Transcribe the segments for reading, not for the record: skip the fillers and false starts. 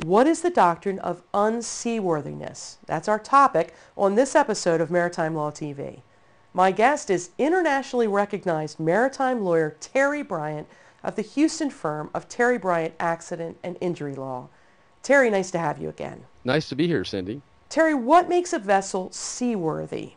What is the doctrine of unseaworthiness? That's our topic on this episode of Maritime Law TV. My guest is internationally recognized maritime lawyer Terry Bryant of the Houston firm of Terry Bryant Accident and Injury Law. Terry, nice to have you again. Nice to be here, Cindy. Terry, what makes a vessel seaworthy?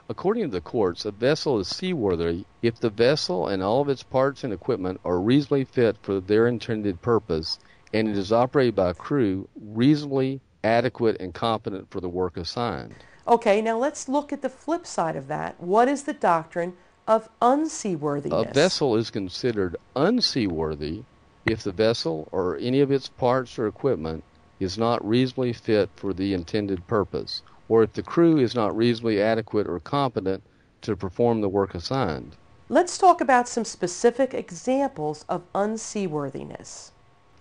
According to the courts, a vessel is seaworthy if the vessel and all of its parts and equipment are reasonably fit for their intended purpose, and it is operated by a crew reasonably adequate and competent for the work assigned. Okay, now let's look at the flip side of that. What is the doctrine of unseaworthiness? A vessel is considered unseaworthy if the vessel or any of its parts or equipment is not reasonably fit for the intended purpose, or if the crew is not reasonably adequate or competent to perform the work assigned. Let's talk about some specific examples of unseaworthiness.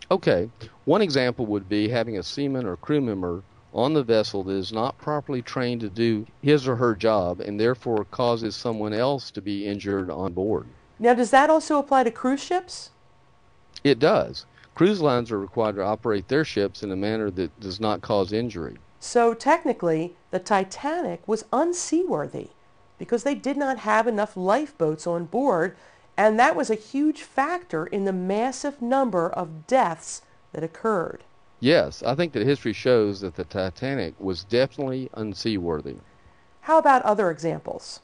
Okay, one example would be having a seaman or crew member on the vessel that is not properly trained to do his or her job and therefore causes someone else to be injured on board. Now, does that also apply to cruise ships? It does. Cruise lines are required to operate their ships in a manner that does not cause injury. So technically, the Titanic was unseaworthy because they did not have enough lifeboats on board, and that was a huge factor in the massive number of deaths that occurred. Yes, I think that history shows that the Titanic was definitely unseaworthy. How about other examples?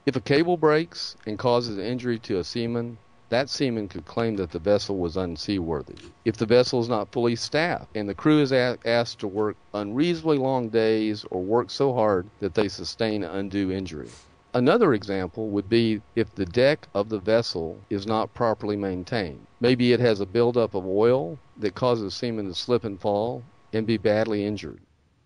If a cable breaks and causes injury to a seaman, that seaman could claim that the vessel was unseaworthy. If the vessel is not fully staffed and the crew is asked to work unreasonably long days or work so hard that they sustain undue injury. Another example would be if the deck of the vessel is not properly maintained. Maybe it has a buildup of oil that causes seamen to slip and fall and be badly injured.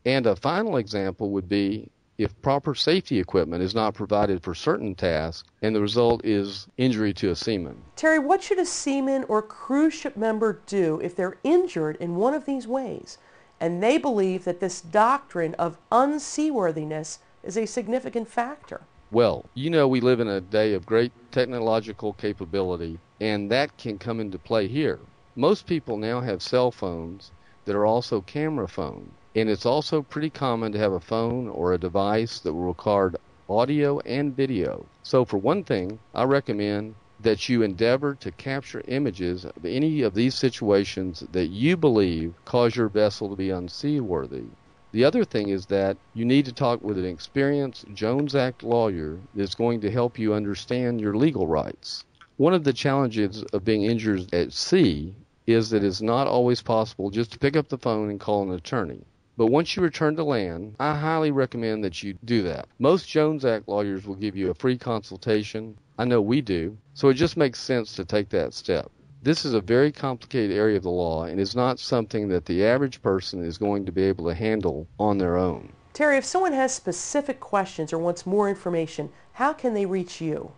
And a final example would be if proper safety equipment is not provided for certain tasks and the result is injury to a seaman. Terry, what should a seaman or cruise ship member do if they're injured in one of these ways and they believe that this doctrine of unseaworthiness is a significant factor? Well, you know we live in a day of great technological capability, and that can come into play here. Most people now have cell phones that are also camera phones. And it's also pretty common to have a phone or a device that will record audio and video. So for one thing, I recommend that you endeavor to capture images of any of these situations that you believe cause your vessel to be unseaworthy. The other thing is that you need to talk with an experienced Jones Act lawyer that's going to help you understand your legal rights. One of the challenges of being injured at sea is that it's not always possible just to pick up the phone and call an attorney. But once you return to land, I highly recommend that you do that. Most Jones Act lawyers will give you a free consultation. I know we do. So it just makes sense to take that step. This is a very complicated area of the law and is not something that the average person is going to be able to handle on their own. Terry, if someone has specific questions or wants more information, how can they reach you?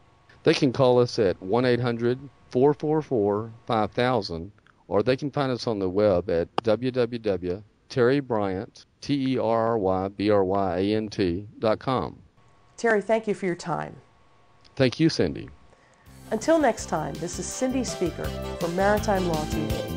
They can call us at 1-800-444-5000, or they can find us on the web at www.terrybryant, TerryBryant.com. Terry, thank you for your time. Thank you, Cindy. Until next time, this is Cindy Speaker for Maritime Law TV.